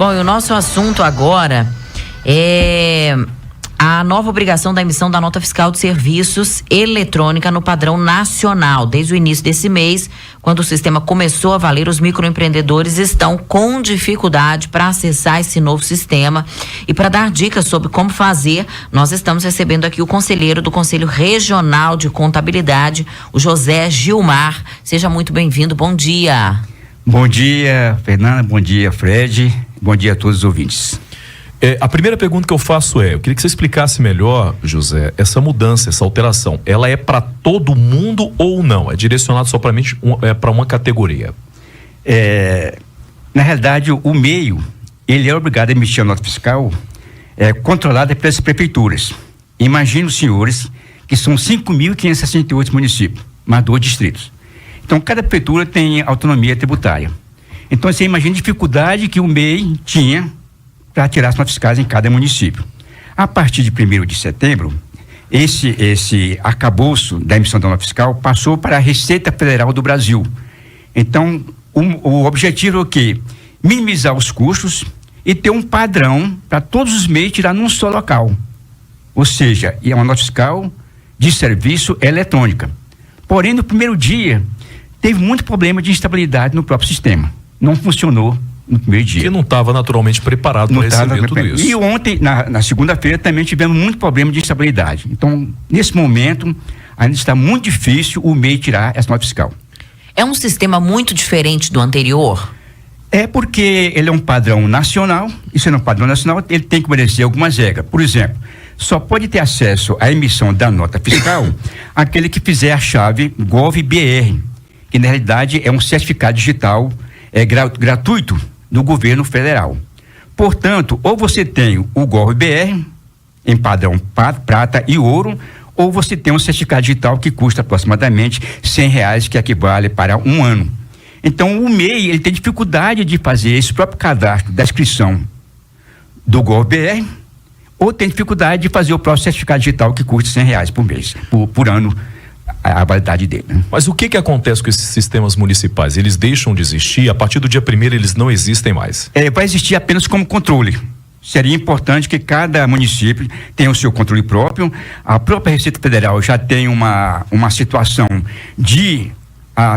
Bom, e o nosso assunto agora é a nova obrigação da emissão da nota fiscal de serviços eletrônica no padrão nacional. Desde o início desse mês, quando o sistema começou a valer, os microempreendedores estão com dificuldade para acessar esse novo sistema. E para dar dicas sobre como fazer, nós estamos recebendo aqui o conselheiro do Conselho Regional de Contabilidade, o José Gilmar. Seja muito bem-vindo, bom dia. Bom dia, Fernanda, bom dia, Fred, bom dia a todos os ouvintes. A primeira pergunta que eu faço eu queria que você explicasse melhor, José, essa mudança, essa alteração, ela é para todo mundo ou não? É direcionado somente para uma categoria? Na realidade, o meio, ele é obrigado a emitir a nota fiscal controlada pelas prefeituras. Imagine os senhores que são 5.568 municípios, mais 2 distritos. Então, cada prefeitura tem autonomia tributária. Então, você imagina a dificuldade que o MEI tinha para tirar as notas fiscais em cada município. A partir de 1º de setembro, esse arcabouço da emissão da nota fiscal passou para a Receita Federal do Brasil. Então, o objetivo é o quê? Minimizar os custos e ter um padrão para todos os MEIs tirar num só local. Ou seja, é uma nota fiscal de serviço eletrônica. Porém, no primeiro dia, teve muito problema de instabilidade no próprio sistema. Não funcionou no primeiro dia. Que não estava naturalmente preparado para receber tudo isso. E ontem, na segunda-feira, também tivemos muito problema de instabilidade. Então, nesse momento, ainda está muito difícil o MEI tirar essa nota fiscal. É um sistema muito diferente do anterior? É porque ele é um padrão nacional, e sendo um padrão nacional, ele tem que obedecer algumas regras. Por exemplo, só pode ter acesso à emissão da nota fiscal aquele que fizer a chave GOV-BR, que na realidade é um certificado digital gratuito do governo federal. Portanto, ou você tem o GOV-BR em padrão prata e ouro, ou você tem um certificado digital que custa aproximadamente R$100, que equivale para 1 ano. Então, o MEI, ele tem dificuldade de fazer esse próprio cadastro da inscrição do GOV-BR, ou tem dificuldade de fazer o próprio certificado digital que custa R$100 por mês, por ano, a validade dele. Né? Mas o que acontece com esses sistemas municipais? Eles deixam de existir? A partir do dia 1º eles não existem mais? Vai existir apenas como controle. Seria importante que cada município tenha o seu controle próprio. A própria Receita Federal já tem uma situação de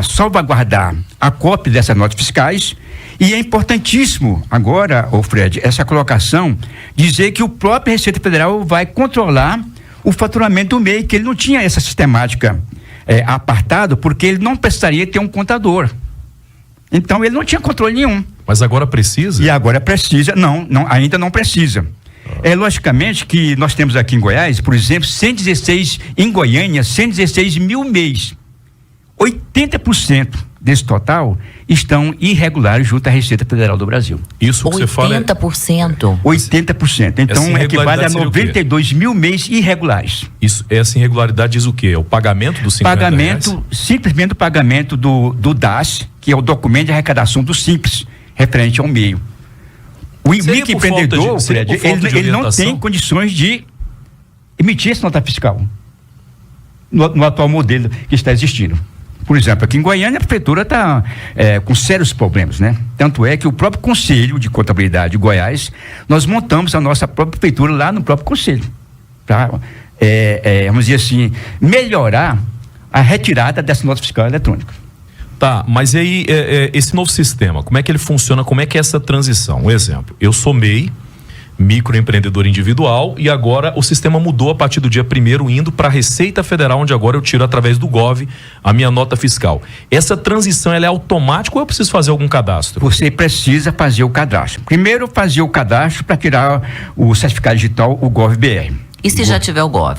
salvaguardar a cópia dessas notas fiscais. E é importantíssimo agora, Fred, essa colocação, dizer que o próprio Receita Federal vai controlar o faturamento do MEI, que ele não tinha essa sistemática apartado, porque ele não precisaria ter um contador. Então, ele não tinha controle nenhum. Mas agora precisa? E agora precisa, ainda não precisa. Logicamente que nós temos aqui em Goiás, por exemplo, 116, em Goiânia, 116 mil MEIs. 80% desse total estão irregulares junto à Receita Federal do Brasil. Isso que você fala 80%? 80%. Então, equivale a 92 mil MEIs irregulares. Essa irregularidade diz o quê? É o pagamento dos R$50? Simplesmente o pagamento do DAS, que é o documento de arrecadação do Simples, referente ao meio. O microempreendedor, Fred, ele não tem condições de emitir essa nota fiscal no atual modelo que está existindo. Por exemplo, aqui em Goiânia, a prefeitura está com sérios problemas, né? Tanto é que o próprio Conselho de Contabilidade de Goiás, nós montamos a nossa própria prefeitura lá no próprio Conselho, para, vamos dizer assim, melhorar a retirada dessa nota fiscal eletrônica. Tá, mas aí, esse novo sistema, como é que ele funciona, como é que é essa transição? Um exemplo, eu sou MEI, microempreendedor individual, e agora o sistema mudou a partir do dia 1º, indo para a Receita Federal, onde agora eu tiro através do GOV a minha nota fiscal. Essa transição, ela é automática ou eu preciso fazer algum cadastro? Você precisa fazer o cadastro. Primeiro, fazer o cadastro para tirar o certificado digital, o GOV-BR. E se já tiver o GOV?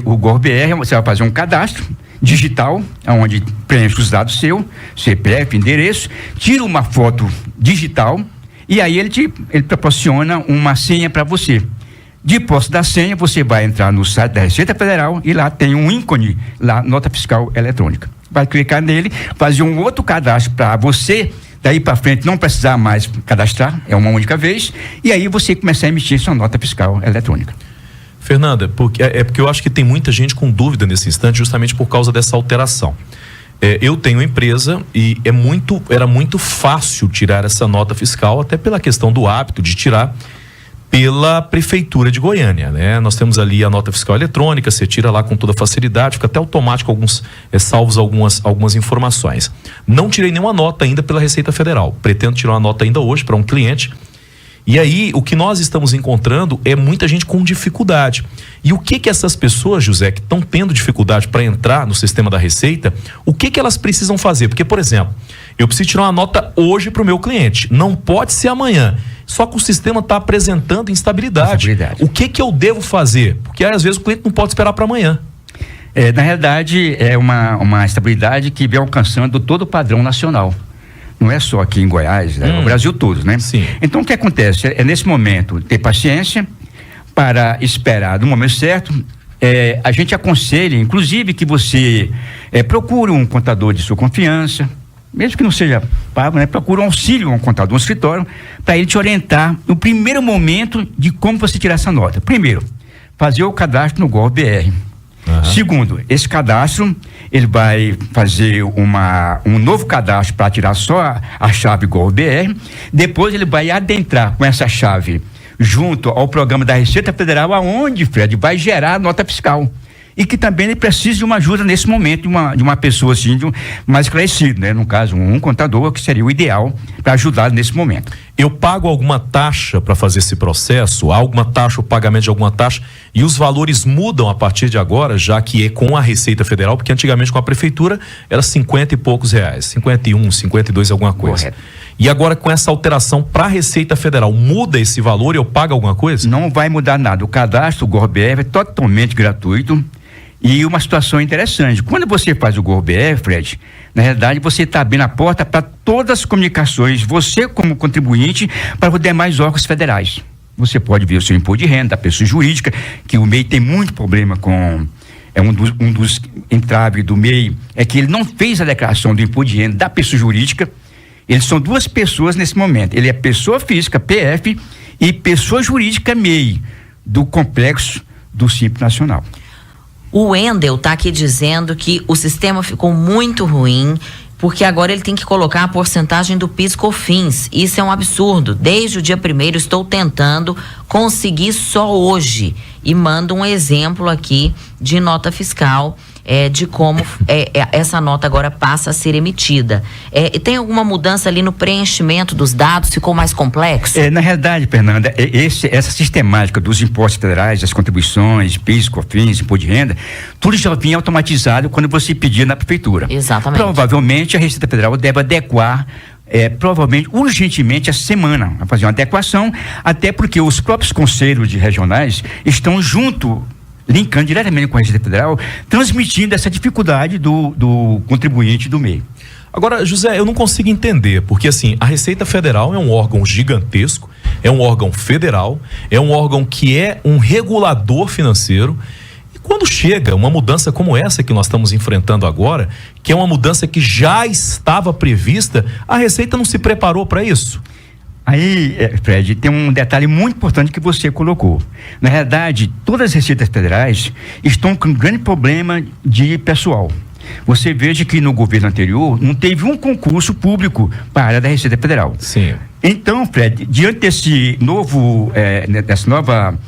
O GOV-BR, você vai fazer um cadastro digital, onde preenche os dados seu, CPF, endereço, tira uma foto digital, e aí ele proporciona uma senha para você. De posse da senha, você vai entrar no site da Receita Federal e lá tem um ícone, lá, nota fiscal eletrônica. Vai clicar nele, fazer um outro cadastro para você, daí para frente não precisar mais cadastrar, é uma única vez, e aí você começar a emitir sua nota fiscal eletrônica. Fernanda, porque eu acho que tem muita gente com dúvida nesse instante, justamente por causa dessa alteração. eu tenho empresa e era muito fácil tirar essa nota fiscal, até pela questão do hábito de tirar pela Prefeitura de Goiânia, né? Nós temos ali a nota fiscal eletrônica, você tira lá com toda facilidade, fica até automático salvos algumas informações. Não tirei nenhuma nota ainda pela Receita Federal, pretendo tirar uma nota ainda hoje para um cliente. E aí, o que nós estamos encontrando é muita gente com dificuldade. E o que essas pessoas, José, que estão tendo dificuldade para entrar no sistema da Receita, o que elas precisam fazer? Porque, por exemplo, eu preciso tirar uma nota hoje para o meu cliente, não pode ser amanhã. Só que o sistema está apresentando instabilidade. O que eu devo fazer? Porque às vezes o cliente não pode esperar para amanhã. Na realidade, é uma estabilidade que vem alcançando todo o padrão nacional. Não é só aqui em Goiás, é no Brasil todo, né? Sim. Então, o que acontece? Nesse momento, ter paciência para esperar no momento certo. A gente aconselha, inclusive, que você procure um contador de sua confiança, mesmo que não seja pago, né? Procure um auxílio a um contador, um escritório, para ele te orientar no primeiro momento de como você tirar essa nota. Primeiro, fazer o cadastro no GovBR. Segundo, esse cadastro, ele vai fazer um novo cadastro para tirar só a chave GovBR. Depois ele vai adentrar com essa chave junto ao programa da Receita Federal, aonde, Fred, vai gerar a nota fiscal. E que também ele precisa de uma ajuda nesse momento, de uma pessoa assim, mais esclarecida, né? No caso, um contador, que seria o ideal para ajudar nesse momento. Eu pago alguma taxa para fazer esse processo? Há alguma taxa, o pagamento de alguma taxa? E os valores mudam a partir de agora, já que é com a Receita Federal, porque antigamente com a Prefeitura era 50 e poucos reais, 51, 52, alguma coisa. Correto. E agora com essa alteração para a Receita Federal, muda esse valor e eu pago alguma coisa? Não vai mudar nada. O cadastro, o GovBR, é totalmente gratuito. E uma situação interessante, quando você faz o GovBR, Fred, na realidade você está abrindo a porta para todas as comunicações, você como contribuinte, para os demais órgãos federais. Você pode ver o seu imposto de renda, da pessoa jurídica, que o MEI tem muito problema com... um dos entraves do MEI é que ele não fez a declaração do imposto de renda da pessoa jurídica. Eles são duas pessoas nesse momento. Ele é pessoa física, PF, e pessoa jurídica, MEI, do complexo do Simples Nacional. O Wendel está aqui dizendo que o sistema ficou muito ruim, porque agora ele tem que colocar a porcentagem do PIS/COFINS. Isso é um absurdo. Desde o dia 1º estou tentando conseguir só hoje. E manda um exemplo aqui de nota fiscal, de como essa nota agora passa a ser emitida. Tem alguma mudança ali no preenchimento dos dados? Ficou mais complexo? Na realidade, Fernanda, essa sistemática dos impostos federais, as contribuições, PIS, COFINS, imposto de renda, tudo já vinha automatizado quando você pedia na prefeitura. Exatamente. Provavelmente a Receita Federal deve adequar provavelmente, urgentemente, essa semana, a fazer uma adequação, até porque os próprios conselhos regionais estão linkando diretamente com a Receita Federal, transmitindo essa dificuldade do contribuinte do MEI. Agora, José, eu não consigo entender, porque assim, a Receita Federal é um órgão gigantesco, é um órgão federal, é um órgão que é um regulador financeiro. Quando chega uma mudança como essa que nós estamos enfrentando agora, que é uma mudança que já estava prevista, a Receita não se preparou para isso? Aí, Fred, tem um detalhe muito importante que você colocou. Na realidade, todas as receitas federais estão com um grande problema de pessoal. Você veja que no governo anterior não teve um concurso público para a área da Receita Federal. Sim. Então, Fred, diante dessa nova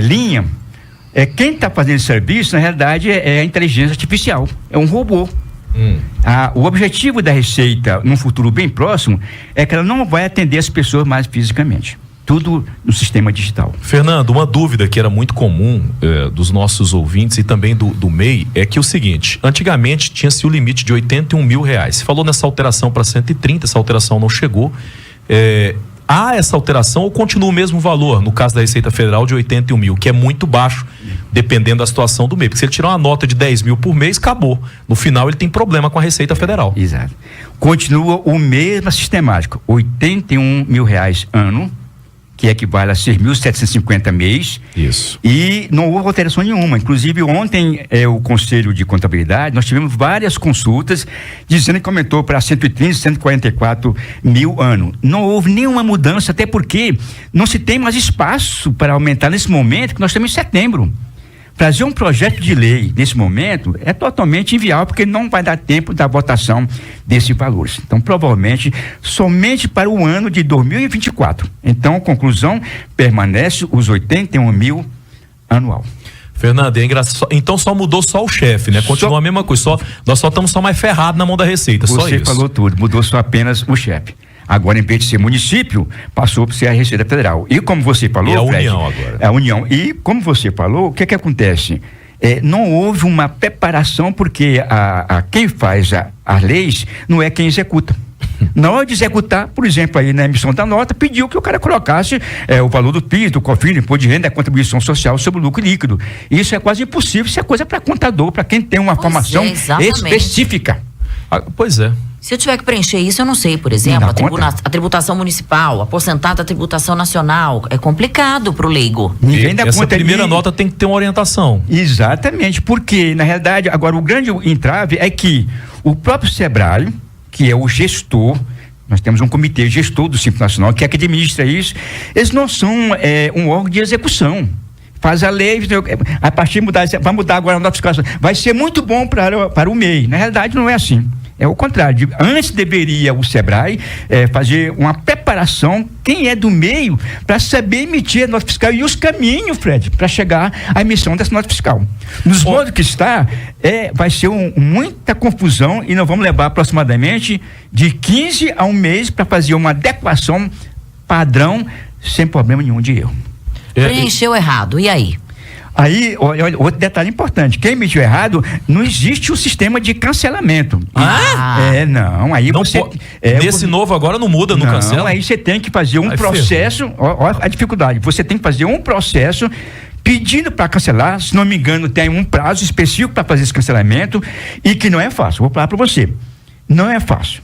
linha, quem está fazendo esse serviço, na realidade, é a inteligência artificial, é um robô. O objetivo da Receita, num futuro bem próximo, é que ela não vai atender as pessoas mais fisicamente. Tudo no sistema digital. Fernando, uma dúvida que era muito comum dos nossos ouvintes e também do MEI é que o seguinte: antigamente tinha-se o limite de R$81 mil. Você falou nessa alteração para 130, essa alteração não chegou. Há essa alteração ou continua o mesmo valor, no caso da Receita Federal, de 81 mil, que é muito baixo, dependendo da situação do MEI? Porque se ele tirar uma nota de 10 mil por mês, acabou. No final, ele tem problema com a Receita Federal. Exato. Continua o mesmo sistemático, R$81 mil ano, que equivale a 6.750 mês. Isso. E não houve alteração nenhuma. Inclusive, ontem, o Conselho de Contabilidade, nós tivemos várias consultas dizendo que aumentou para 130, 144 mil ano. Não houve nenhuma mudança, até porque não se tem mais espaço para aumentar nesse momento, que nós estamos em setembro. Trazer um projeto de lei nesse momento é totalmente inviável, porque não vai dar tempo da votação desses valores. Então, provavelmente, somente para o ano de 2024. Então, conclusão, permanece os 81 mil anual. Fernando, é engraçado. Então só mudou só o chefe, né? Continua a mesma coisa. Nós só estamos mais ferrados na mão da Receita. Só Você isso. falou tudo, mudou só apenas o chefe. Agora, em vez de ser município, passou para ser a Receita Federal. E como você falou, e a Fred, União agora. É a União. E como você falou, o que acontece? Não houve uma preparação, porque quem faz as leis não é quem executa. Na hora de executar, por exemplo, aí na emissão da nota, pediu que o cara colocasse o valor do PIS, do COFINS, do Imposto de Renda, da contribuição social sobre o lucro líquido. Isso é quase impossível, isso é coisa para contador, para quem tem uma formação específica. Pois é. Se eu tiver que preencher isso, eu não sei, por exemplo, a tributação municipal, a porcentagem da tributação nacional, é complicado para o leigo. Ninguém dá conta. Essa primeira nota tem que ter uma orientação. Exatamente, porque, na realidade, agora o grande entrave é que o próprio SEBRAE, que é o gestor, nós temos um comitê gestor do Simples Nacional, que é que administra isso, eles não são um órgão de execução. Faz a lei, a partir de mudar, vai mudar agora a nota fiscal, vai ser muito bom para o MEI. Na realidade, não é assim. É o contrário. Antes deveria o SEBRAE fazer uma preparação, quem é do meio, para saber emitir a nota fiscal e os caminhos, Fred, para chegar à emissão dessa nota fiscal. Nos modos que está, vai ser muita confusão e nós vamos levar aproximadamente de 15 a um mês para fazer uma adequação padrão sem problema nenhum de erro. Preencheu errado, e aí? Aí, olha, outro detalhe importante, quem emitiu errado, não existe o sistema de cancelamento. Não, aí não você... Nesse novo agora não muda, não cancela? Aí você tem que fazer um processo, ó a dificuldade, você tem que fazer um processo pedindo para cancelar, se não me engano tem um prazo específico para fazer esse cancelamento e que não é fácil, vou falar para você, não é fácil.